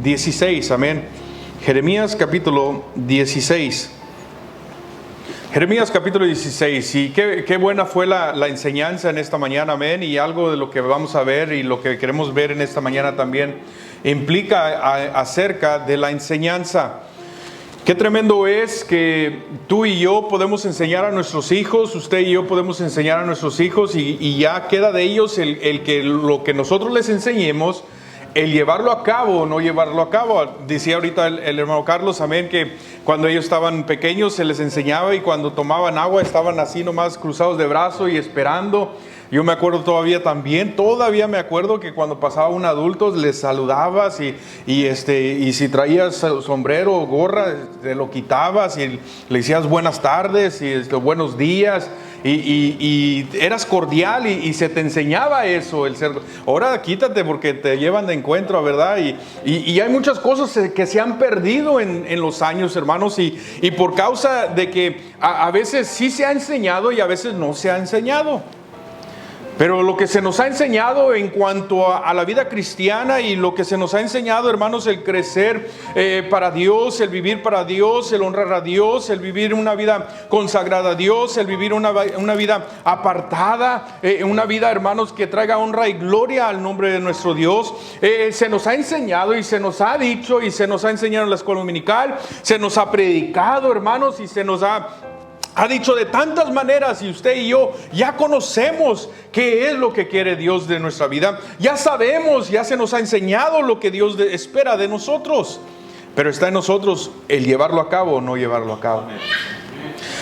16, amén. Jeremías capítulo 16. Jeremías capítulo 16, y qué buena fue la enseñanza en esta mañana, amén, y algo de lo que vamos a ver y lo que queremos ver en esta mañana también implica acerca de la enseñanza. Qué tremendo es que tú y yo podemos enseñar a nuestros hijos, usted y yo podemos enseñar a nuestros hijos y ya queda de ellos el que lo que nosotros les enseñemos, el llevarlo a cabo o no llevarlo a cabo. Decía ahorita el hermano Carlos, amén, que cuando ellos estaban pequeños se les enseñaba y cuando tomaban agua estaban así nomás cruzados de brazo y esperando. Yo me acuerdo todavía me acuerdo que cuando pasaba un adulto les saludabas y si traías sombrero o gorra te lo quitabas y le decías buenas tardes y buenos días y eras cordial y se te enseñaba eso, el ser. Ahora quítate porque te llevan de encuentro, ¿verdad? Y hay muchas cosas que se han perdido en los años, hermanos, y por causa de que a veces sí se ha enseñado y a veces no se ha enseñado. Pero lo que se nos ha enseñado en cuanto a la vida cristiana y lo que se nos ha enseñado, hermanos, el crecer para Dios, el vivir para Dios, el honrar a Dios, el vivir una vida consagrada a Dios, el vivir una vida apartada, una vida, hermanos, que traiga honra y gloria al nombre de nuestro Dios. Se nos ha enseñado y se nos ha dicho y se nos ha enseñado en la escuela dominical, se nos ha predicado, hermanos, y se nos ha dicho de tantas maneras, y usted y yo ya conocemos qué es lo que quiere Dios de nuestra vida. Ya sabemos, ya se nos ha enseñado lo que Dios espera de nosotros. Pero está en nosotros el llevarlo a cabo o no llevarlo a cabo.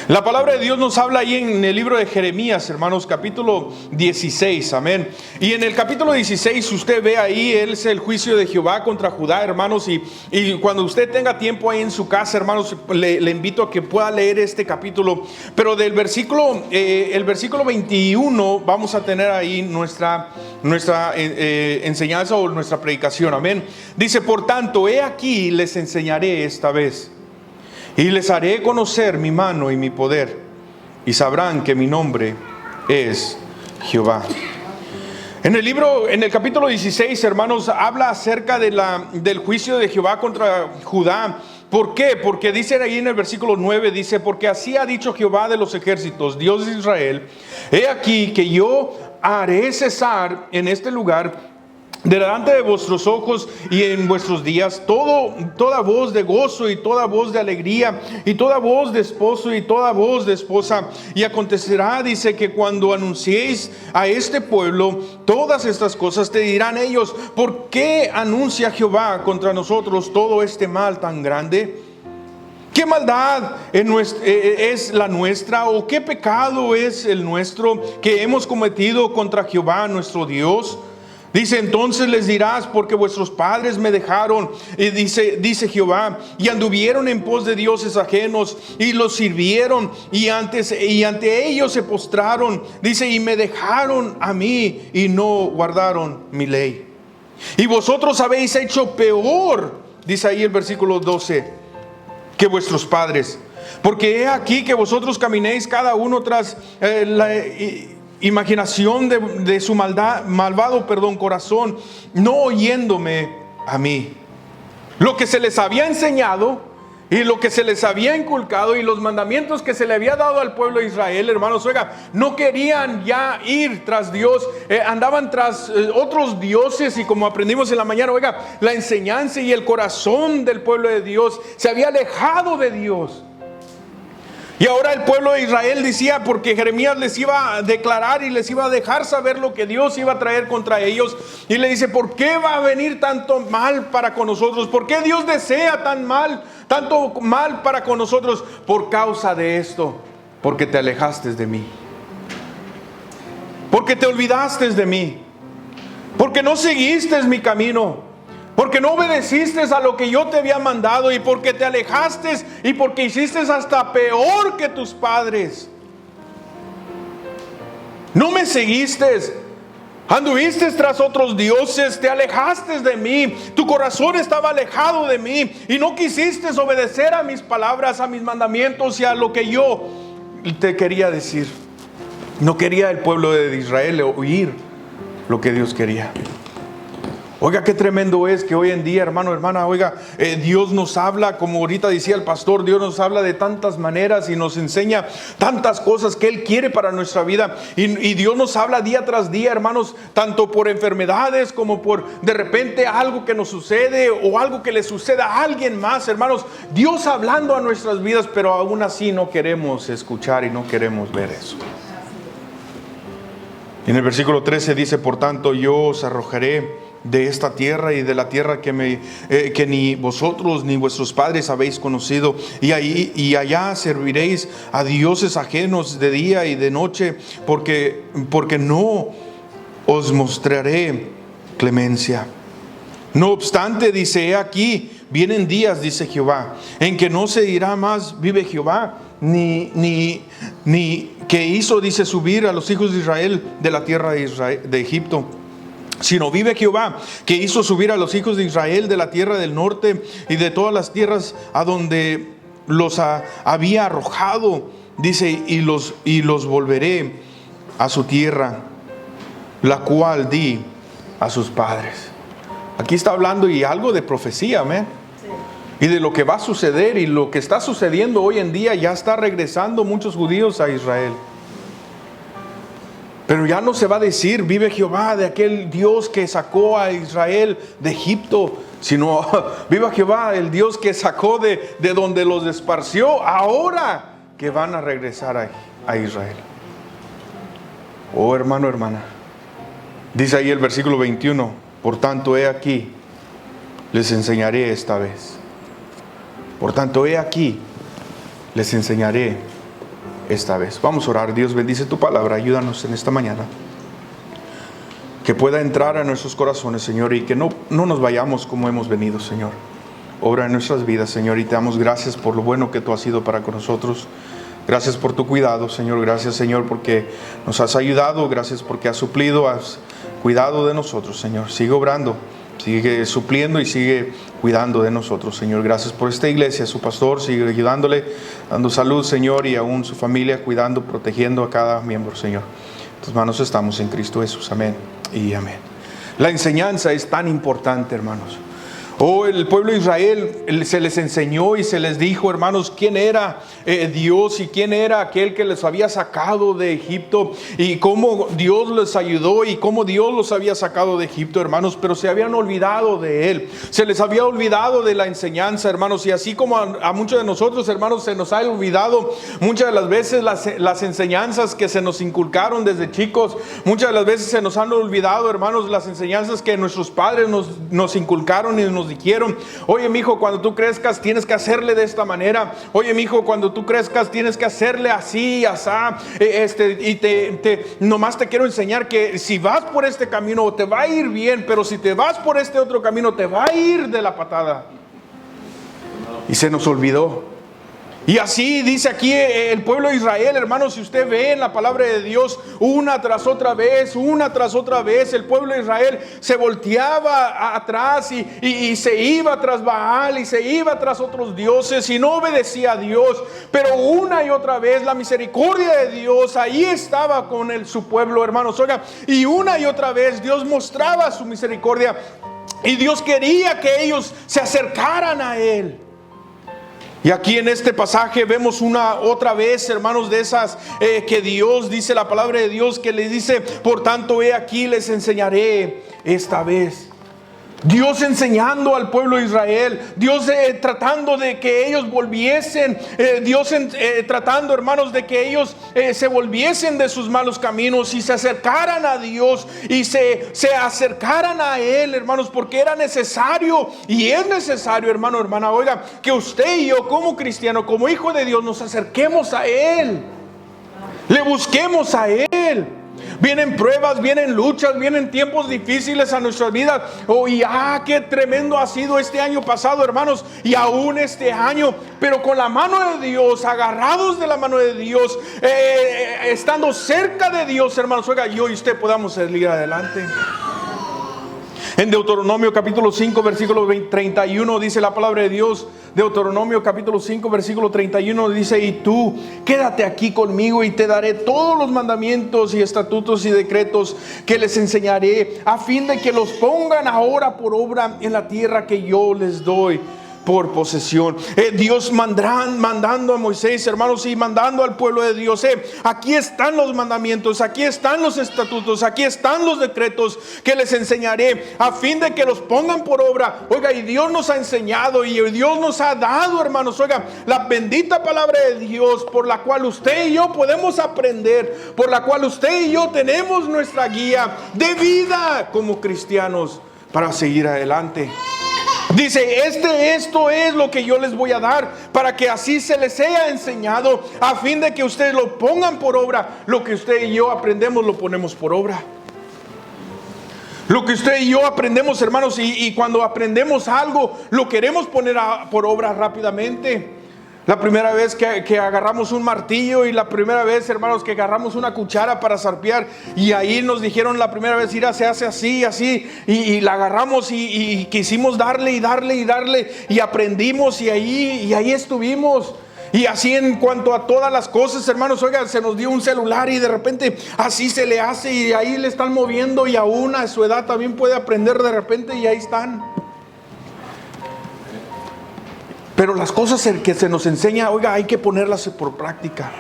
La palabra de Dios nos habla ahí en el libro de Jeremías, hermanos, capítulo 16, amén. Y en el capítulo 16 usted ve ahí, es el juicio de Jehová contra Judá, hermanos. Y cuando usted tenga tiempo ahí en su casa, hermanos, le invito a que pueda leer este capítulo. Pero del versículo, el versículo 21 vamos a tener ahí nuestra enseñanza o nuestra predicación, amén. Dice, por tanto, he aquí les enseñaré esta vez. Y les haré conocer mi mano y mi poder, y sabrán que mi nombre es Jehová. En el capítulo 16, hermanos, habla acerca del juicio de Jehová contra Judá. ¿Por qué? Porque dice ahí en el versículo 9, dice, porque así ha dicho Jehová de los ejércitos, Dios de Israel, he aquí que yo haré cesar en este lugar delante de vuestros ojos y en vuestros días toda voz de gozo y toda voz de alegría y toda voz de esposo y toda voz de esposa. Y acontecerá, dice, que cuando anunciéis a este pueblo todas estas cosas, te dirán ellos, ¿por qué anuncia Jehová contra nosotros todo este mal tan grande? ¿Qué maldad es la nuestra o qué pecado es el nuestro que hemos cometido contra Jehová nuestro Dios? Dice, entonces les dirás, porque vuestros padres me dejaron, y dice Jehová, y anduvieron en pos de dioses ajenos, y los sirvieron, y ante ellos se postraron, dice, y me dejaron a mí, y no guardaron mi ley. Y vosotros habéis hecho peor, dice ahí el versículo 12, que vuestros padres, porque he aquí que vosotros caminéis cada uno tras imaginación de su malvado corazón, no oyéndome a mí. Lo que se les había enseñado y lo que se les había inculcado y los mandamientos que se le había dado al pueblo de Israel, hermanos, oiga, no querían ya ir tras Dios, andaban tras otros dioses. Y como aprendimos en la mañana, oiga, la enseñanza y el corazón del pueblo de Dios se había alejado de Dios. Y ahora el pueblo de Israel decía, porque Jeremías les iba a declarar y les iba a dejar saber lo que Dios iba a traer contra ellos. Y le dice, ¿por qué va a venir tanto mal para con nosotros? ¿Por qué Dios desea tanto mal para con nosotros? Por causa de esto, porque te alejaste de mí. Porque te olvidaste de mí. Porque no seguiste mi camino. Porque no obedeciste a lo que yo te había mandado, y porque te alejaste y porque hiciste hasta peor que tus padres. No me seguiste, anduviste tras otros dioses, te alejaste de mí, tu corazón estaba alejado de mí y no quisiste obedecer a mis palabras, a mis mandamientos y a lo que yo te quería decir. No quería el pueblo de Israel oír lo que Dios quería. Oiga, qué tremendo es que hoy en día, hermano, hermana, oiga, Dios nos habla, como ahorita decía el pastor, Dios nos habla de tantas maneras y nos enseña tantas cosas que Él quiere para nuestra vida. Y Dios nos habla día tras día, hermanos, tanto por enfermedades como por de repente algo que nos sucede o algo que le suceda a alguien más, hermanos. Dios hablando a nuestras vidas, pero aún así no queremos escuchar y no queremos ver eso. En el versículo 13 dice, por tanto, yo os arrojaré de esta tierra y de la tierra que ni vosotros ni vuestros padres habéis conocido, y allá serviréis a dioses ajenos de día y de noche, porque no os mostraré clemencia. No obstante, dice, he aquí, vienen días, dice Jehová, en que no se dirá más, vive Jehová, ni que hizo, dice, subir a los hijos de Israel de la tierra de Egipto, sino vive Jehová, que hizo subir a los hijos de Israel de la tierra del norte y de todas las tierras a donde los había arrojado, dice, y los volveré a su tierra, la cual di a sus padres. Aquí está hablando y algo de profecía, amén. Y de lo que va a suceder y lo que está sucediendo hoy en día. Ya está regresando muchos judíos a Israel. Pero ya no se va a decir, vive Jehová, de aquel Dios que sacó a Israel de Egipto, sino viva Jehová, el Dios que sacó de donde los esparció, ahora que van a regresar a Israel. Oh, hermano, hermana, dice ahí el versículo 21, por tanto, he aquí, les enseñaré esta vez. Por tanto, he aquí, les enseñaré esta vez. Vamos a orar. Dios, bendice tu palabra, ayúdanos en esta mañana, que pueda entrar a nuestros corazones, Señor, y que no nos vayamos como hemos venido, Señor. Obra en nuestras vidas, Señor, y te damos gracias por lo bueno que tú has sido para con nosotros. Gracias por tu cuidado, Señor. Gracias, Señor, porque nos has ayudado. Gracias porque has suplido, has cuidado de nosotros, Señor. Sigue obrando, sigue supliendo y sigue cuidando de nosotros, Señor. Gracias por esta iglesia, su pastor, sigue ayudándole, dando salud, Señor, y aún su familia, cuidando, protegiendo a cada miembro, Señor. En tus manos estamos en Cristo Jesús. Amén y amén. La enseñanza es tan importante, hermanos. Oh, el pueblo de Israel se les enseñó y se les dijo, hermanos, quién era Dios y quién era aquel que les había sacado de Egipto y cómo Dios les ayudó y cómo Dios los había sacado de Egipto, hermanos, pero se habían olvidado de Él, se les había olvidado de la enseñanza, hermanos, y así como a muchos de nosotros, hermanos, se nos ha olvidado muchas de las veces las enseñanzas que se nos inculcaron desde chicos, muchas de las veces se nos han olvidado, hermanos, las enseñanzas que nuestros padres nos inculcaron y nos dijeron. Oye, mi hijo, cuando tú crezcas tienes que hacerle de esta manera. Oye, mi hijo, cuando tú crezcas tienes que hacerle así, asá. Nomás te quiero enseñar que si vas por este camino te va a ir bien, pero si te vas por este otro camino te va a ir de la patada. Y se nos olvidó. Y así dice aquí el pueblo de Israel, hermanos, si usted ve en la palabra de Dios, una tras otra vez, el pueblo de Israel se volteaba atrás y se iba tras Baal y se iba tras otros dioses y no obedecía a Dios. Pero una y otra vez la misericordia de Dios ahí estaba con su pueblo, hermanos. Oiga, y una y otra vez Dios mostraba su misericordia y Dios quería que ellos se acercaran a Él. Y aquí en este pasaje vemos otra vez, hermanos, de esas que Dios, dice la palabra de Dios, que les dice, por tanto, he aquí les enseñaré esta vez. Dios enseñando al pueblo de Israel, Dios tratando de que ellos volviesen, Dios tratando, hermanos, de que ellos se volviesen de sus malos caminos y se acercaran a Dios y se acercaran a Él, hermanos, porque era necesario y es necesario, hermano, hermana, oiga, que usted y yo como cristiano, como hijo de Dios, nos acerquemos a Él, le busquemos a Él. Vienen pruebas, vienen luchas, vienen tiempos difíciles a nuestras vidas. Oh, y qué tremendo ha sido este año pasado, hermanos, y aún este año. Pero con la mano de Dios, agarrados de la mano de Dios, estando cerca de Dios, hermanos, oiga, yo y usted podamos salir adelante. En Deuteronomio capítulo 5, versículo 31 dice la palabra de Dios. Deuteronomio capítulo 5, versículo 31 dice: y tú quédate aquí conmigo y te daré todos los mandamientos y estatutos y decretos que les enseñaré, a fin de que los pongan ahora por obra en la tierra que yo les doy por posesión. Dios mandando a Moisés, hermanos, y mandando al pueblo de Dios: aquí están los mandamientos, aquí están los estatutos, aquí están los decretos que les enseñaré, a fin de que los pongan por obra. Oiga, y Dios nos ha enseñado y Dios nos ha dado, hermanos, oiga, la bendita palabra de Dios, por la cual usted y yo podemos aprender, por la cual usted y yo tenemos nuestra guía de vida como cristianos para seguir adelante. Dice: esto es lo que yo les voy a dar, para que así se les sea enseñado, a fin de que ustedes lo pongan por obra. Lo que usted y yo aprendemos, lo ponemos por obra. Lo que usted y yo aprendemos, hermanos, y cuando aprendemos algo, lo queremos poner por obra rápidamente. La primera vez que agarramos un martillo, y la primera vez, hermanos, que agarramos una cuchara para zarpear, y ahí nos dijeron la primera vez: mira, se hace así, así, y la agarramos y quisimos darle y aprendimos, y ahí estuvimos. Y así en cuanto a todas las cosas, hermanos, oigan, se nos dio un celular y de repente así se le hace, y ahí le están moviendo, y aún a su edad también puede aprender de repente, y ahí están. Pero las cosas que se nos enseña, oiga, hay que ponerlas por práctica.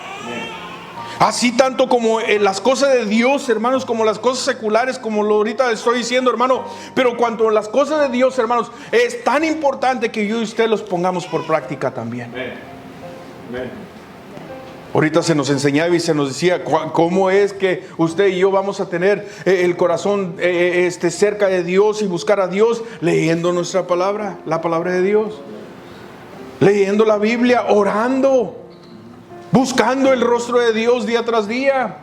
Así tanto como las cosas de Dios, hermanos, como las cosas seculares, como lo ahorita estoy diciendo, hermano. Pero cuanto a las cosas de Dios, hermanos, es tan importante que yo y usted los pongamos por práctica también. Ahorita se nos enseñaba y se nos decía cómo es que usted y yo vamos a tener el corazón cerca de Dios y buscar a Dios, leyendo nuestra palabra, la palabra de Dios. Leyendo la Biblia, orando, buscando el rostro de Dios día tras día,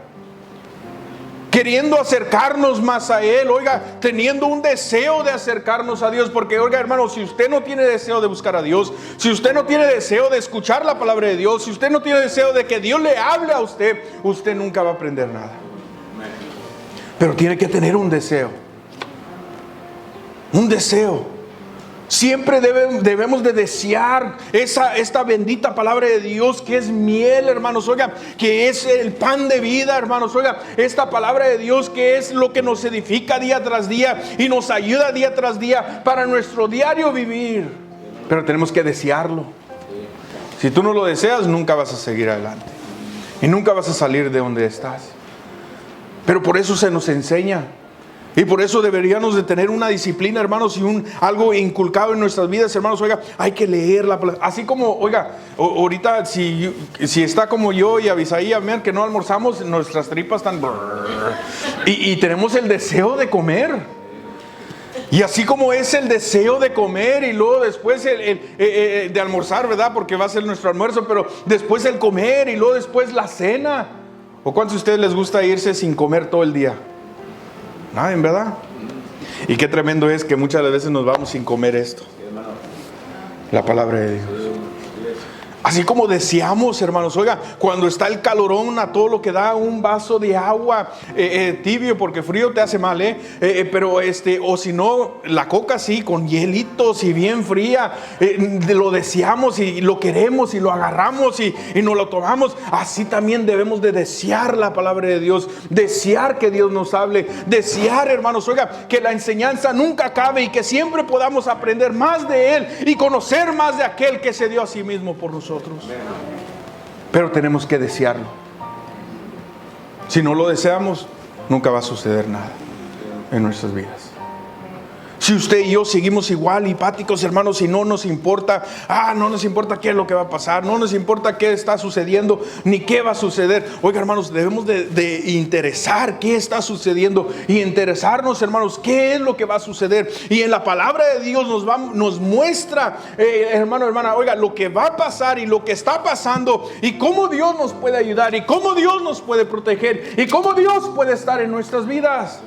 queriendo acercarnos más a Él, oiga, teniendo un deseo de acercarnos a Dios. Porque, oiga, hermano, si usted no tiene deseo de buscar a Dios, si usted no tiene deseo de escuchar la palabra de Dios, si usted no tiene deseo de que Dios le hable a usted, usted nunca va a aprender nada. Pero tiene que tener un deseo. Un deseo. Siempre debemos de desear esta bendita palabra de Dios, que es miel, hermanos, oiga, que es el pan de vida, hermanos, oiga, esta palabra de Dios que es lo que nos edifica día tras día y nos ayuda día tras día para nuestro diario vivir. Pero tenemos que desearlo. Si tú no lo deseas, nunca vas a seguir adelante y nunca vas a salir de donde estás. Pero por eso se nos enseña. Y por eso deberíamos de tener una disciplina, hermanos, y algo inculcado en nuestras vidas, hermanos. Oiga, hay que leer la palabra. Así como, oiga, ahorita si está como yo y Abisaí, vean que no almorzamos, nuestras tripas están... Y tenemos el deseo de comer. Y así como es el deseo de comer y luego después de almorzar, ¿verdad? Porque va a ser nuestro almuerzo, pero después el comer y luego después la cena. ¿O cuántos de ustedes les gusta irse sin comer todo el día? Nadie, ¿verdad? Y qué tremendo es que muchas veces nos vamos sin comer esto, la palabra de Dios. Así como deseamos, hermanos, oiga, cuando está el calorón a todo lo que da, un vaso de agua tibio, porque frío te hace mal, pero o si no, la coca sí, con hielitos y bien fría, lo deseamos y lo queremos y lo agarramos y nos lo tomamos. Así también debemos de desear la palabra de Dios, desear que Dios nos hable, desear, hermanos, oiga, que la enseñanza nunca acabe y que siempre podamos aprender más de Él y conocer más de aquel que se dio a sí mismo por nosotros. Pero tenemos que desearlo. Si no lo deseamos, nunca va a suceder nada en nuestras vidas. Si usted y yo seguimos igual, hipáticos, hermanos, y no nos importa, no nos importa qué es lo que va a pasar, no nos importa qué está sucediendo, ni qué va a suceder. Oiga, hermanos, debemos de interesar qué está sucediendo y interesarnos, hermanos, qué es lo que va a suceder. Y en la palabra de Dios nos muestra, hermano, hermana, oiga, lo que va a pasar y lo que está pasando y cómo Dios nos puede ayudar y cómo Dios nos puede proteger y cómo Dios puede estar en nuestras vidas.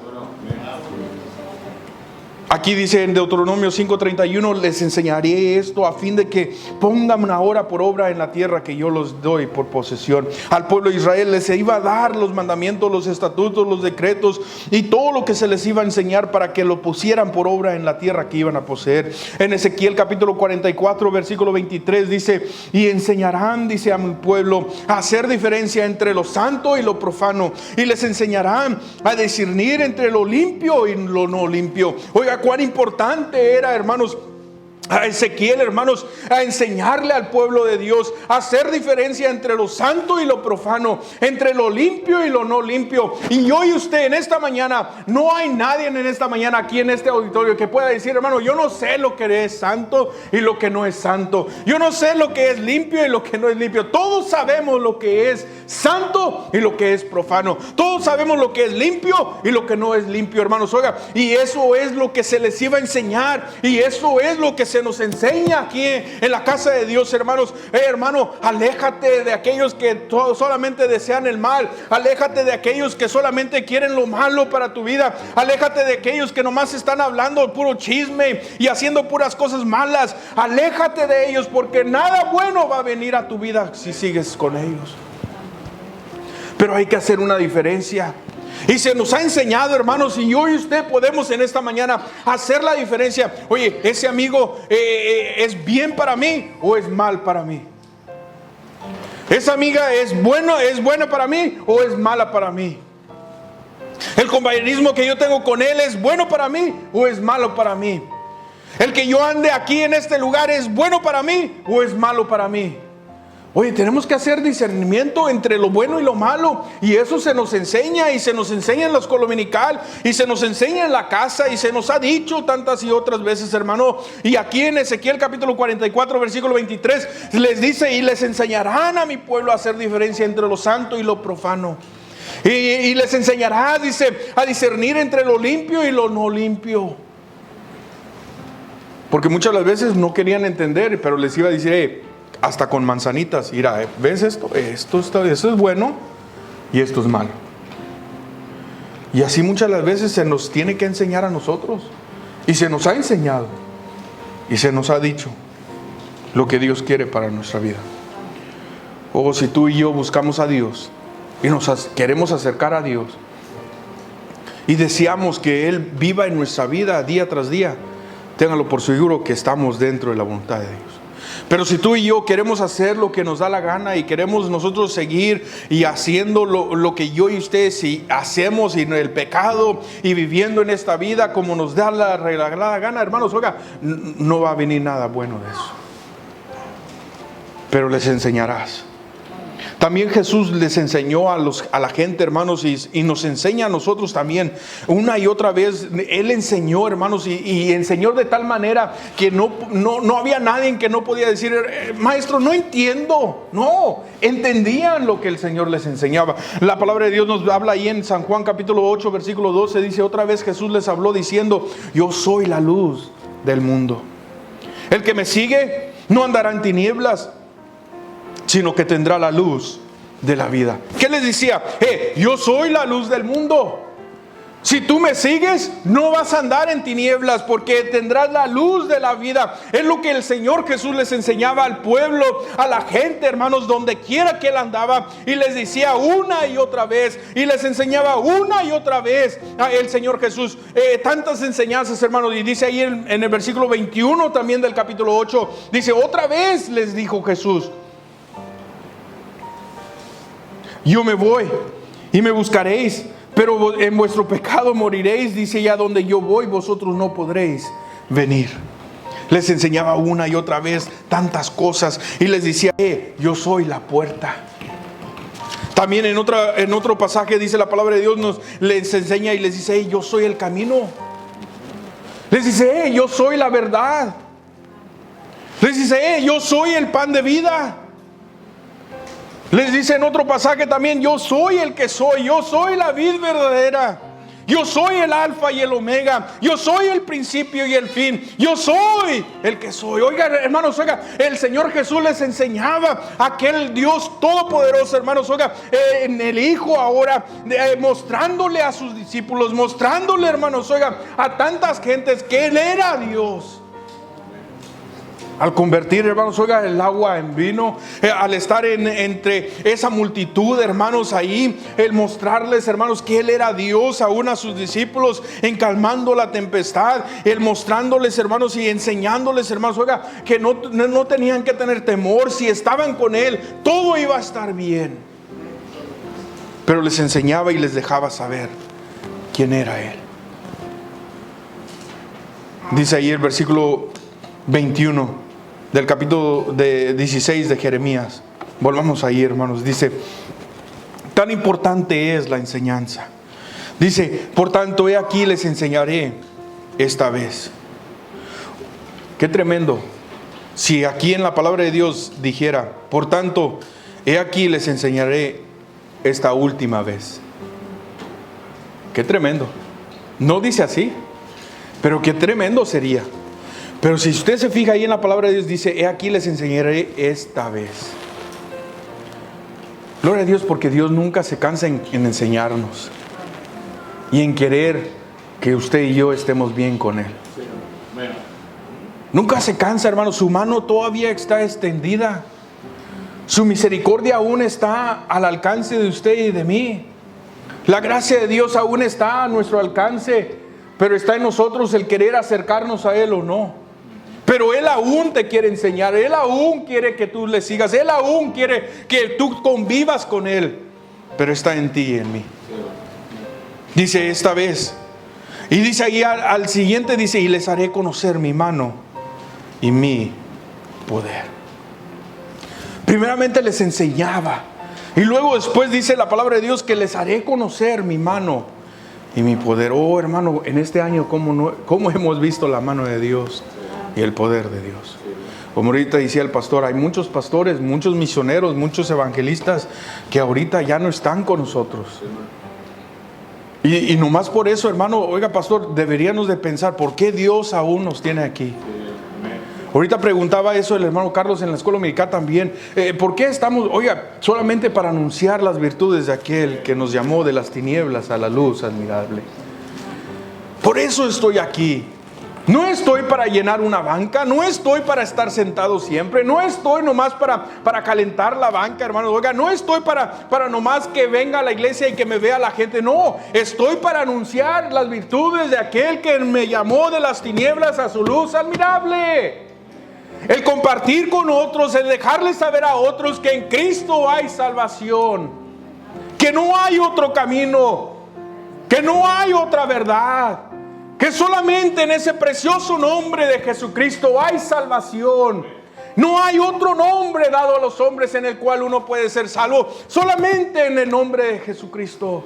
Aquí dice en Deuteronomio 5:31, les enseñaré esto a fin de que pongan ahora por obra en la tierra que yo los doy por posesión. Al pueblo de Israel les iba a dar los mandamientos, los estatutos, los decretos y todo lo que se les iba a enseñar para que lo pusieran por obra en la tierra que iban a poseer. En Ezequiel capítulo 44, versículo 23 dice, y enseñarán, dice, a mi pueblo a hacer diferencia entre lo santo y lo profano, y les enseñarán a discernir entre lo limpio y lo no limpio. Oiga, cuán importante era, hermanos, a Ezequiel, hermanos, a enseñarle al pueblo de Dios a hacer diferencia entre lo santo y lo profano, entre lo limpio y lo no limpio. Y yo y usted en esta mañana, no hay nadie en esta mañana aquí en este auditorio que pueda decir, hermano, yo no sé lo que es santo y lo que no es santo. Yo no sé lo que es limpio y lo que no es limpio. Todos sabemos lo que es santo y lo que es profano. Todos sabemos lo que es limpio y lo que no es limpio, hermanos. Oiga, y eso es lo que se les iba a enseñar, y eso es lo que se nos enseña aquí en la casa de Dios, hermanos. Hermano, aléjate de aquellos que solamente desean el mal. Aléjate de aquellos que solamente quieren lo malo para tu vida. Aléjate de aquellos que nomás están hablando puro chisme y haciendo puras cosas malas. Aléjate de ellos, porque nada bueno va a venir a tu vida si sigues con ellos. Pero hay que hacer una diferencia. Y se nos ha enseñado, hermanos, y yo y usted podemos en esta mañana hacer la diferencia. Oye, ese amigo ¿es bien para mí o es mal para mí? ¿Esa amiga es buena para mí o es mala para mí? ¿El compañerismo que yo tengo con él es bueno para mí o es malo para mí? ¿El que yo ande aquí en este lugar es bueno para mí o es malo para mí? Oye, tenemos que hacer discernimiento entre lo bueno y lo malo, y eso se nos enseña, y se nos enseña en la escuela dominical, y se nos enseña en la casa, y se nos ha dicho tantas y otras veces, hermano. Y aquí en Ezequiel capítulo 44 versículo 23 les dice, y les enseñarán a mi pueblo a hacer diferencia entre lo santo y lo profano, y les enseñará, dice, a discernir entre lo limpio y lo no limpio. Porque muchas las veces no querían entender, pero les iba a decir, hasta con manzanitas, mira, ¿ves esto? Esto es bueno y esto es malo. Y así muchas las veces se nos tiene que enseñar a nosotros, y se nos ha enseñado y se nos ha dicho lo que Dios quiere para nuestra vida. O si tú y yo buscamos a Dios y nos queremos acercar a Dios y deseamos que Él viva en nuestra vida día tras día, téngalo por seguro que estamos dentro de la voluntad de Dios. Pero si tú y yo queremos hacer lo que nos da la gana y queremos nosotros seguir y haciendo lo que yo y usted si hacemos y en el pecado y viviendo en esta vida como nos da la regalada gana, hermanos, oiga, no va a venir nada bueno de eso. Pero les enseñarás. También Jesús les enseñó a la gente, hermanos, y nos enseña a nosotros también una y otra vez. Él enseñó, hermanos, y enseñó de tal manera que no había nadie que no podía decir, maestro, no entiendo. No, entendían lo que el Señor les enseñaba. La palabra de Dios nos habla ahí en San Juan capítulo 8 versículo 12, dice, otra vez Jesús les habló diciendo, yo soy la luz del mundo. El que me sigue no andará en tinieblas, sino que tendrá la luz de la vida. ¿Qué les decía? Yo soy la luz del mundo. Si tú me sigues, no vas a andar en tinieblas, porque tendrás la luz de la vida. Es lo que el Señor Jesús les enseñaba al pueblo, a la gente, hermanos, donde quiera que Él andaba, y les decía una y otra vez, y les enseñaba una y otra vez a el Señor Jesús. Tantas enseñanzas, hermanos, y dice ahí en el versículo 21 también del capítulo 8, dice, otra vez les dijo Jesús, yo me voy y me buscaréis, pero en vuestro pecado moriréis, dice, ya donde yo voy vosotros no podréis venir. Les enseñaba una y otra vez tantas cosas y les decía, yo soy la puerta. También en otro pasaje dice la palabra de Dios, les enseña y les dice, yo soy el camino. Les dice, yo soy la verdad. Les dice, yo soy el pan de vida. Les dice en otro pasaje también, yo soy el que soy, yo soy la vid verdadera. Yo soy el alfa y el omega. Yo soy el principio y el fin. Yo soy el que soy. Oiga, hermanos, oiga, el Señor Jesús les enseñaba a aquel Dios todopoderoso, hermanos, oiga, en el Hijo ahora, mostrándole a sus discípulos, mostrándole, hermanos, oiga, a tantas gentes que Él era Dios. Al convertir, hermanos, oiga, el agua en vino, al estar entre esa multitud, hermanos, ahí, el mostrarles, hermanos, que Él era Dios aún a sus discípulos, en calmando la tempestad, el mostrándoles, hermanos, y enseñándoles, hermanos, oiga, que no tenían que tener temor. Si estaban con Él, todo iba a estar bien. Pero les enseñaba y les dejaba saber quién era Él. Dice ahí el versículo 21 del capítulo 16 de Jeremías. Volvamos ahí, hermanos. Dice: tan importante es la enseñanza. Dice: por tanto, he aquí les enseñaré esta vez. Qué tremendo si aquí en la palabra de Dios dijera: por tanto, he aquí les enseñaré esta última vez. Qué tremendo. No dice así, pero qué tremendo sería. Pero si usted se fija ahí en la palabra de Dios, dice: he aquí les enseñaré esta vez. Gloria a Dios, porque Dios nunca se cansa en enseñarnos y en querer que usted y yo estemos bien con Él. Nunca se cansa, hermano. Su mano todavía está extendida. Su misericordia aún está al alcance de usted y de mí. La gracia de Dios aún está a nuestro alcance, pero está en nosotros el querer acercarnos a Él o no. Pero Él aún te quiere enseñar. Él aún quiere que tú le sigas. Él aún quiere que tú convivas con Él. Pero está en ti y en mí. Dice: esta vez. Y dice ahí al siguiente, dice: y les haré conocer mi mano y mi poder. Primeramente les enseñaba. Y luego después dice la palabra de Dios que les haré conocer mi mano y mi poder. Oh, hermano, en este año ¿cómo hemos visto la mano de Dios y el poder de Dios? Como ahorita decía el pastor, hay muchos pastores, muchos misioneros, muchos evangelistas que ahorita ya no están con nosotros. Y nomás por eso, hermano, oiga, pastor, deberíamos de pensar: ¿por qué Dios aún nos tiene aquí? Ahorita preguntaba eso el hermano Carlos en la escuela dominical también. ¿Por qué estamos, oiga, solamente para anunciar las virtudes de aquel que nos llamó de las tinieblas a la luz admirable? Por eso estoy aquí. No estoy para llenar una banca, no estoy para estar sentado siempre, no estoy nomás para calentar la banca, hermanos. Oiga, no estoy para nomás que venga a la iglesia y que me vea la gente. No, estoy para anunciar las virtudes de aquel que me llamó de las tinieblas a su luz admirable. El compartir con otros, el dejarles saber a otros que en Cristo hay salvación, que no hay otro camino, que no hay otra verdad, que solamente en ese precioso nombre de Jesucristo hay salvación. No hay otro nombre dado a los hombres en el cual uno puede ser salvo, solamente en el nombre de Jesucristo.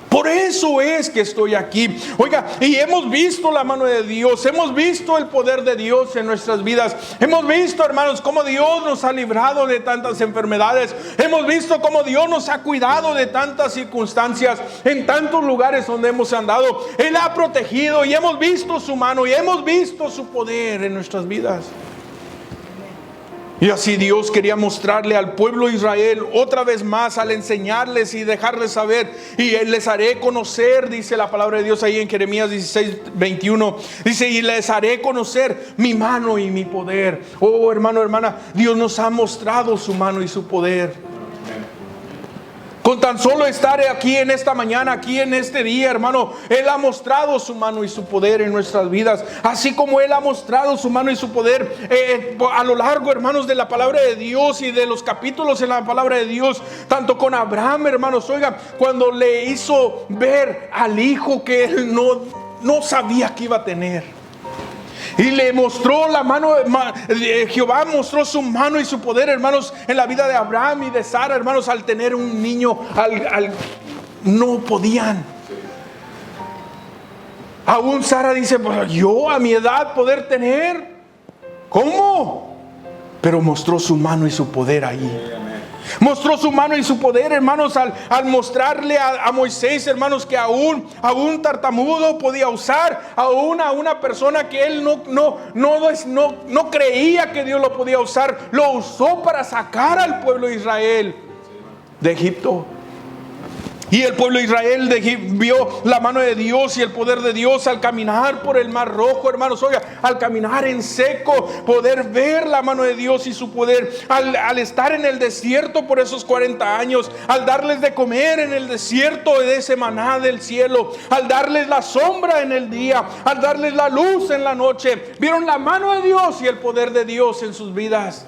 Por eso es que estoy aquí. Oiga, y hemos visto la mano de Dios, hemos visto el poder de Dios en nuestras vidas. Hemos visto, hermanos, cómo Dios nos ha librado de tantas enfermedades. Hemos visto cómo Dios nos ha cuidado de tantas circunstancias, en tantos lugares donde hemos andado. Él ha protegido y hemos visto su mano y hemos visto su poder en nuestras vidas. Y así Dios quería mostrarle al pueblo de Israel otra vez más, al enseñarles y dejarles saber: y les haré conocer, dice la palabra de Dios ahí en Jeremías 16:21, dice: y les haré conocer mi mano y mi poder. Oh, hermano, hermana, Dios nos ha mostrado su mano y su poder. Con tan solo estar aquí en esta mañana, aquí en este día, hermano, Él ha mostrado su mano y su poder en nuestras vidas. Así como Él ha mostrado su mano y su poder a lo largo, hermanos, de la palabra de Dios y de los capítulos en la palabra de Dios. Tanto con Abraham, hermanos, oiga, cuando le hizo ver al hijo que él no sabía que iba a tener. Y le mostró la mano, Jehová mostró su mano y su poder, hermanos, en la vida de Abraham y de Sara, hermanos, al tener un niño, no podían. Aún Sara dice: pues yo a mi edad poder tener, ¿cómo? Pero mostró su mano y su poder ahí. Mostró su mano y su poder, hermanos, al mostrarle a Moisés, hermanos, que aún tartamudo podía usar, aún a una persona que él no creía que Dios lo podía usar, lo usó para sacar al pueblo de Israel de Egipto. Y el pueblo de Israel vio la mano de Dios y el poder de Dios al caminar por el Mar Rojo, hermanos. Oiga, al caminar en seco, poder ver la mano de Dios y su poder. Al estar en el desierto por esos 40 años, al darles de comer en el desierto de ese maná del cielo, al darles la sombra en el día, al darles la luz en la noche, vieron la mano de Dios y el poder de Dios en sus vidas.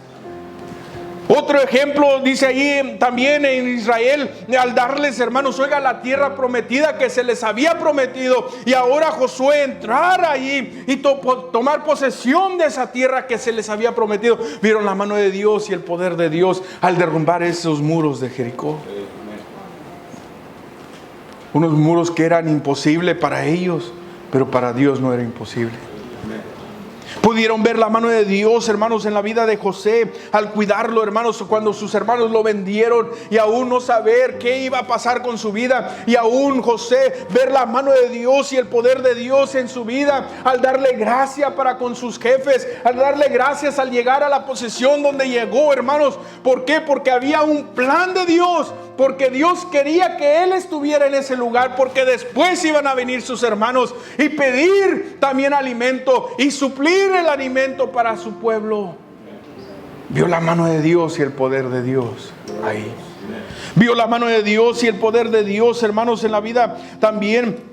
Otro ejemplo dice ahí también en Israel, al darles, hermanos, oiga, la tierra prometida que se les había prometido, y ahora Josué entrar ahí y tomar posesión de esa tierra que se les había prometido. Vieron la mano de Dios y el poder de Dios al derrumbar esos muros de Jericó. Unos muros que eran imposibles para ellos, pero para Dios no era imposible. Pudieron ver la mano de Dios, hermanos, en la vida de José, al cuidarlo, hermanos, cuando sus hermanos lo vendieron y aún no saber qué iba a pasar con su vida, y aún José ver la mano de Dios y el poder de Dios en su vida, al darle gracia para con sus jefes, al darle gracias al llegar a la posesión donde llegó, hermanos. ¿Por qué? Porque había un plan de Dios, porque Dios quería que él estuviera en ese lugar, porque después iban a venir sus hermanos y pedir también alimento y suplir el alimento para su pueblo. Vio la mano de Dios y el poder de Dios ahí. Vio la mano de Dios y el poder de Dios, hermanos, en la vida también,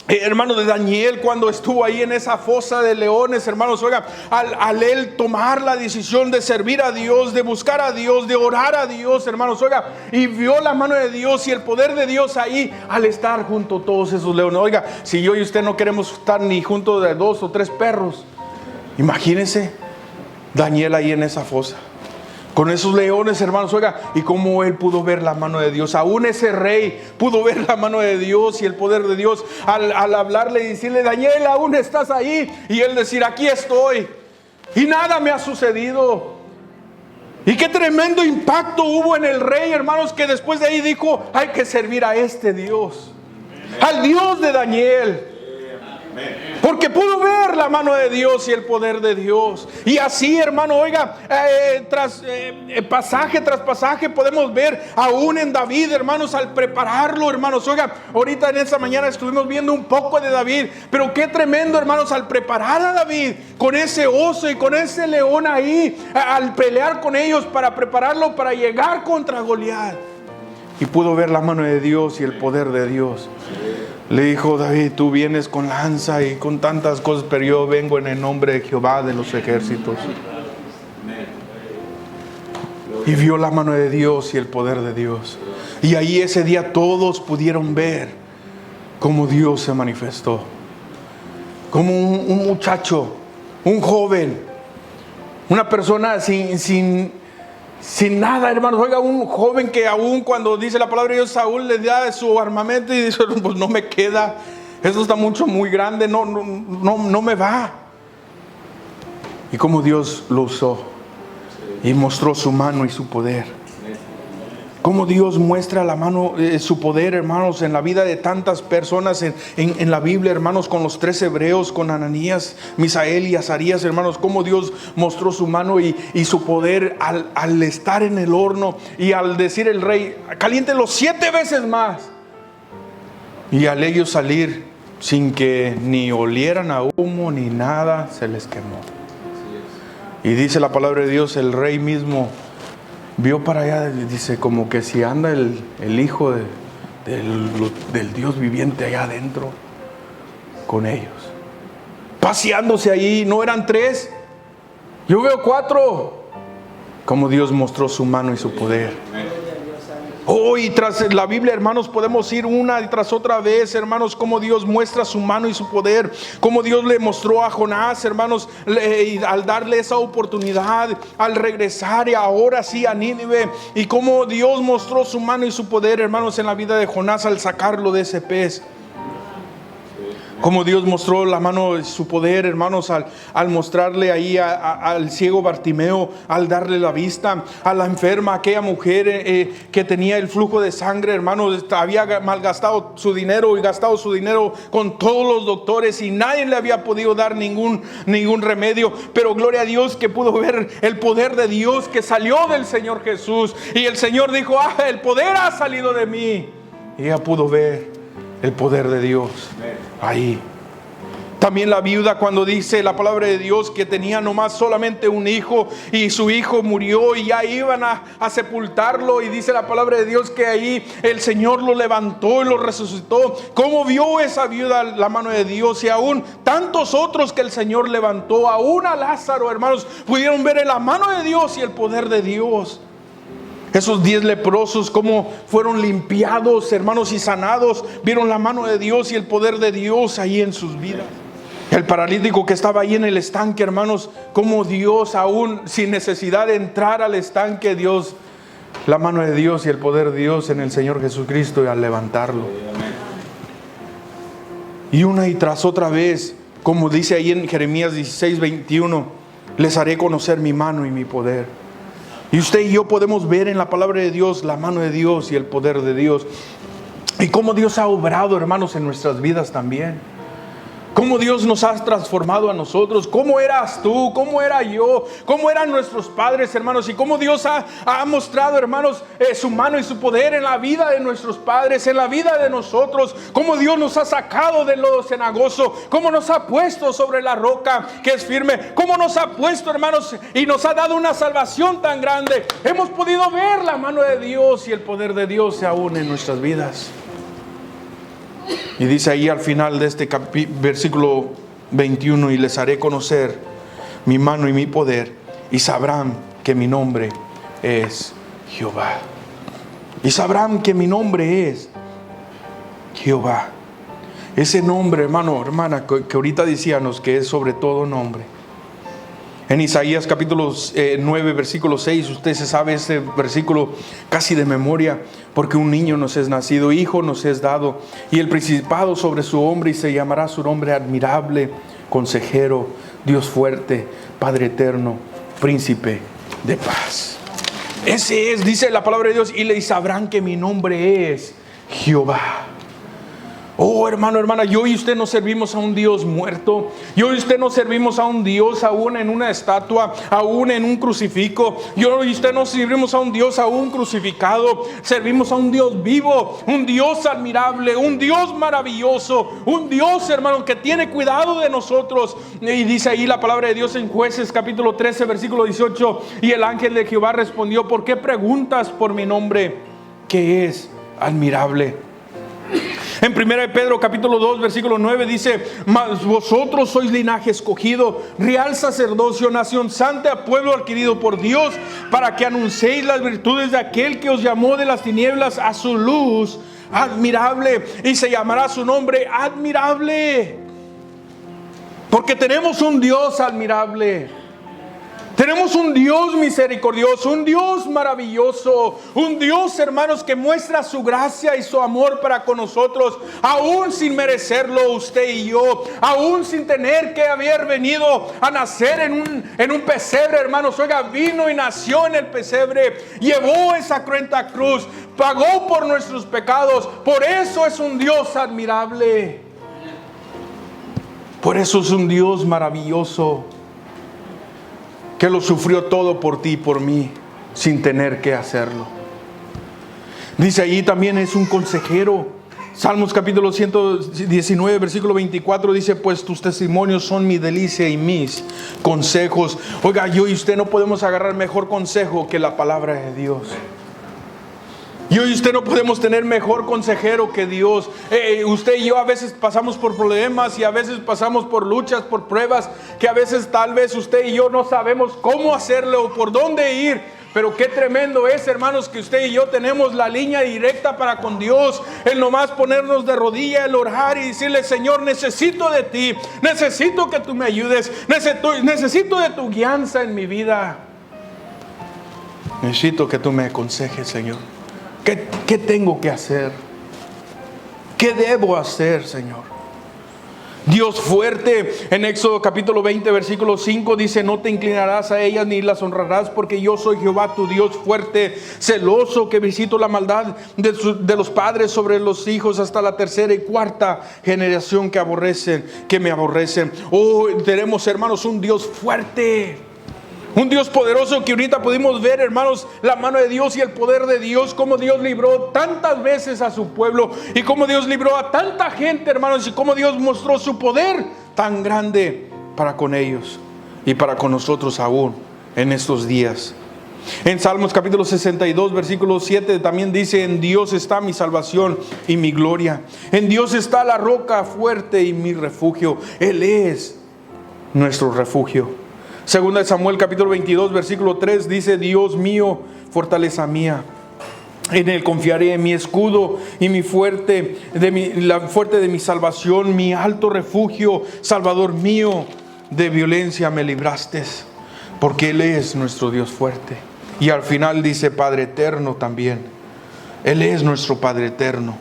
hermano, de Daniel, cuando estuvo ahí en esa fosa de leones, hermanos. Oiga, al él tomar la decisión de servir a Dios, de buscar a Dios, de orar a Dios, hermanos, oiga, y vio la mano de Dios y el poder de Dios ahí al estar junto a todos esos leones. Oiga, si yo y usted no queremos estar ni junto de 2 o 3 perros, imagínense Daniel ahí en esa fosa con esos leones, hermanos. Oiga, y cómo él pudo ver la mano de Dios. Aún ese rey pudo ver la mano de Dios y el poder de Dios al hablarle y decirle: Daniel, aún estás ahí. Y él decir: aquí estoy y nada me ha sucedido. Y qué tremendo impacto hubo en el rey, hermanos, que después de ahí dijo: hay que servir a este Dios, al Dios de Daniel. Porque pudo ver la mano de Dios y el poder de Dios. Y así, hermano, oiga, pasaje tras pasaje podemos ver aún en David, hermanos, al prepararlo, hermanos. Oiga, ahorita en esta mañana estuvimos viendo un poco de David, pero qué tremendo, hermanos, al preparar a David con ese oso y con ese león ahí, al pelear con ellos para prepararlo para llegar contra Goliat. Y pudo ver la mano de Dios y el poder de Dios. Le dijo: David, tú vienes con lanza y con tantas cosas, pero yo vengo en el nombre de Jehová de los ejércitos. Y vio la mano de Dios y el poder de Dios. Y ahí ese día todos pudieron ver cómo Dios se manifestó. Como un muchacho, un joven, una persona sin nada, hermanos. Oiga, un joven que aún cuando dice la palabra de Dios, Saúl le da su armamento y dice: pues no me queda, eso está muy grande, no me va. Y como Dios lo usó y mostró su mano y su poder. Cómo Dios muestra la mano, su poder, hermanos, en la vida de tantas personas en la Biblia, hermanos, con los 3 hebreos, con Ananías, Misael y Azarías, hermanos. Cómo Dios mostró su mano y su poder al estar en el horno y al decir el rey: caliéntenlo 7 veces más. Y al ellos salir sin que ni olieran a humo ni nada, se les quemó. Y dice la palabra de Dios, el rey mismo vio para allá, dice, como que si anda el hijo del Dios viviente allá adentro con ellos, paseándose ahí. No eran 3, yo veo 4. Como Dios mostró su mano y su poder. Y tras la Biblia, hermanos, podemos ir una y tras otra vez, hermanos, cómo Dios muestra su mano y su poder. Cómo Dios le mostró a Jonás, hermanos, al darle esa oportunidad, al regresar y ahora sí a Nínive. Y cómo Dios mostró su mano y su poder, hermanos, en la vida de Jonás al sacarlo de ese pez. Como Dios mostró la mano de su poder, hermanos, al mostrarle ahí al ciego Bartimeo, al darle la vista, a la enferma, aquella mujer que tenía el flujo de sangre, hermanos, había malgastado su dinero y gastado su dinero con todos los doctores y nadie le había podido dar ningún remedio. Pero gloria a Dios que pudo ver el poder de Dios que salió del Señor Jesús. Y el Señor dijo: el poder ha salido de mí. Y ella pudo ver el poder de Dios ahí. También la viuda, cuando dice la palabra de Dios que tenía nomás solamente un hijo y su hijo murió y ya iban a sepultarlo, y dice la palabra de Dios que ahí el Señor lo levantó y lo resucitó. ¿Cómo vio esa viuda la mano de Dios? Y aún tantos otros que el Señor levantó, aún a Lázaro, hermanos, pudieron ver en la mano de Dios y el poder de Dios. Esos 10 leprosos, cómo fueron limpiados, hermanos, y sanados. Vieron la mano de Dios y el poder de Dios ahí en sus vidas. El paralítico que estaba ahí en el estanque, hermanos, cómo Dios, aún sin necesidad de entrar al estanque, Dios, la mano de Dios y el poder de Dios en el Señor Jesucristo y al levantarlo. Y una y tras otra vez, como dice ahí en Jeremías 16:21, les haré conocer mi mano y mi poder. Y usted y yo podemos ver en la palabra de Dios la mano de Dios y el poder de Dios. Y cómo Dios ha obrado, hermanos, en nuestras vidas también. Cómo Dios nos ha transformado a nosotros. Cómo eras tú, cómo era yo, cómo eran nuestros padres, hermanos. Y cómo Dios ha mostrado, hermanos, su mano y su poder en la vida de nuestros padres, en la vida de nosotros. Cómo Dios nos ha sacado del lodo cenagoso. Cómo nos ha puesto sobre la roca que es firme. Cómo nos ha puesto, hermanos, y nos ha dado una salvación tan grande. Hemos podido ver la mano de Dios y el poder de Dios aún en nuestras vidas. Y dice ahí al final de este versículo 21: y les haré conocer mi mano y mi poder, y sabrán que mi nombre es Jehová. Y sabrán que mi nombre es Jehová. Ese nombre, hermano, hermana, que ahorita decíamos que es sobre todo nombre. En Isaías capítulo 9, versículo 6, usted se sabe ese versículo casi de memoria. Porque un niño nos es nacido, hijo nos es dado, y el principado sobre su hombro, y se llamará su nombre admirable, consejero, Dios fuerte, Padre eterno, príncipe de paz. Ese es, dice la palabra de Dios, y le sabrán que mi nombre es Jehová. Oh, hermano, hermana, yo y usted no servimos a un Dios muerto. Yo y usted no servimos a un Dios aún en una estatua, aún en un crucifijo. Yo y usted no servimos a un Dios aún crucificado. Servimos a un Dios vivo, un Dios admirable, un Dios maravilloso, un Dios, hermano, que tiene cuidado de nosotros. Y dice ahí la palabra de Dios en Jueces capítulo 13, versículo 18: y el ángel de Jehová respondió: ¿por qué preguntas por mi nombre, que es admirable? En 1 Pedro capítulo 2 versículo 9 dice: mas vosotros sois linaje escogido, real sacerdocio, nación santa, pueblo adquirido por Dios, para que anunciéis las virtudes de aquel que os llamó de las tinieblas a su luz admirable, y se llamará su nombre admirable. Porque tenemos un Dios admirable. Tenemos un Dios misericordioso, un Dios maravilloso, un Dios, hermanos, que muestra su gracia y su amor para con nosotros, aún sin merecerlo, usted y yo, aún sin tener que haber venido a nacer en un pesebre, hermanos. Oiga, vino y nació en el pesebre, llevó esa cruenta cruz, pagó por nuestros pecados. Por eso es un Dios admirable. Por eso es un Dios maravilloso, que lo sufrió todo por ti y por mí, sin tener que hacerlo. Dice ahí también es un consejero. Salmos capítulo 119, versículo 24 dice: pues tus testimonios son mi delicia y mis consejos. Oiga, yo y usted no podemos agarrar mejor consejo que la palabra de Dios. Yo y usted no podemos tener mejor consejero que Dios. Usted y yo a veces pasamos por problemas, y a veces pasamos por luchas, por pruebas, que a veces tal vez usted y yo no sabemos cómo hacerlo o por dónde ir. Pero qué tremendo es, hermanos, que usted y yo tenemos la línea directa para con Dios. El nomás ponernos de rodillas, el orar y decirle: Señor, necesito de ti, necesito que tú me ayudes, necesito de tu guianza en mi vida. Necesito que tú me aconsejes, Señor. ¿Qué tengo que hacer? ¿Qué debo hacer, Señor? Dios fuerte. En Éxodo capítulo 20 versículo 5 dice: no te inclinarás a ellas ni las honrarás, porque yo soy Jehová tu Dios fuerte, celoso, que visito la maldad de los padres sobre los hijos hasta la tercera y cuarta generación que me aborrecen. Oh, tenemos, hermanos, un Dios fuerte, un Dios poderoso, que ahorita pudimos ver, hermanos, la mano de Dios y el poder de Dios, cómo Dios libró tantas veces a su pueblo, y cómo Dios libró a tanta gente, hermanos, y cómo Dios mostró su poder tan grande para con ellos y para con nosotros aún en estos días. En Salmos capítulo 62 versículo 7 también dice: en Dios está mi salvación y mi gloria, en Dios está la roca fuerte y mi refugio. Él es nuestro refugio. Segunda de Samuel capítulo 22 versículo 3 dice: Dios mío, fortaleza mía, en Él confiaré, mi escudo y la fuerte de mi salvación, mi alto refugio, Salvador mío, de violencia me libraste, porque Él es nuestro Dios fuerte. Y al final dice: Padre eterno también. Él es nuestro Padre eterno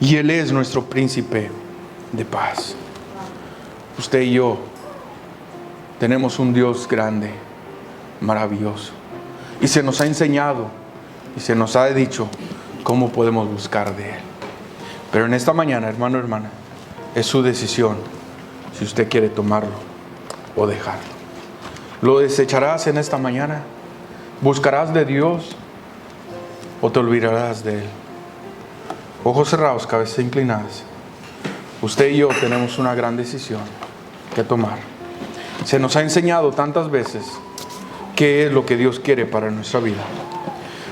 y Él es nuestro príncipe de paz. Usted y yo tenemos un Dios grande, maravilloso, y se nos ha enseñado y se nos ha dicho cómo podemos buscar de Él. Pero en esta mañana, hermano, hermana, es su decisión si usted quiere tomarlo o dejarlo. ¿Lo desecharás en esta mañana? ¿Buscarás de Dios o te olvidarás de Él? Ojos cerrados, cabezas inclinadas. Usted y yo tenemos una gran decisión que tomar. Se nos ha enseñado tantas veces qué es lo que Dios quiere para nuestra vida,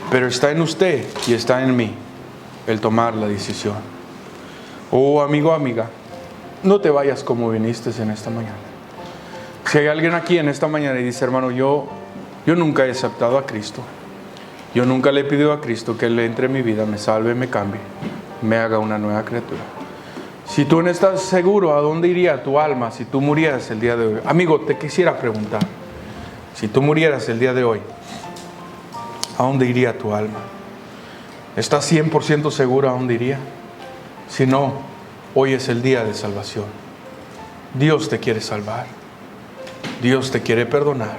pero está en usted y está en mí el tomar la decisión. Oh, amigo, amiga, no te vayas como viniste en esta mañana. Si hay alguien aquí en esta mañana y dice: hermano, yo nunca he aceptado a Cristo, yo nunca le he pedido a Cristo que Él entre en mi vida, me salve, me cambie, me haga una nueva criatura. Si tú no estás seguro a dónde iría tu alma si tú murieras el día de hoy, amigo, te quisiera preguntar: si tú murieras el día de hoy, ¿a dónde iría tu alma? ¿Estás 100% seguro a dónde iría? Si no, hoy es el día de salvación. Dios te quiere salvar, Dios te quiere perdonar,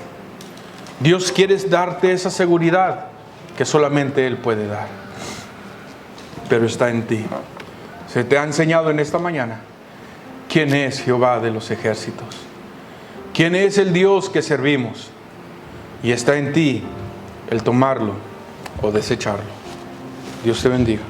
Dios quiere darte esa seguridad que solamente Él puede dar, pero está en ti. Se te ha enseñado en esta mañana quién es Jehová de los ejércitos, quién es el Dios que servimos, y está en ti el tomarlo o desecharlo. Dios te bendiga.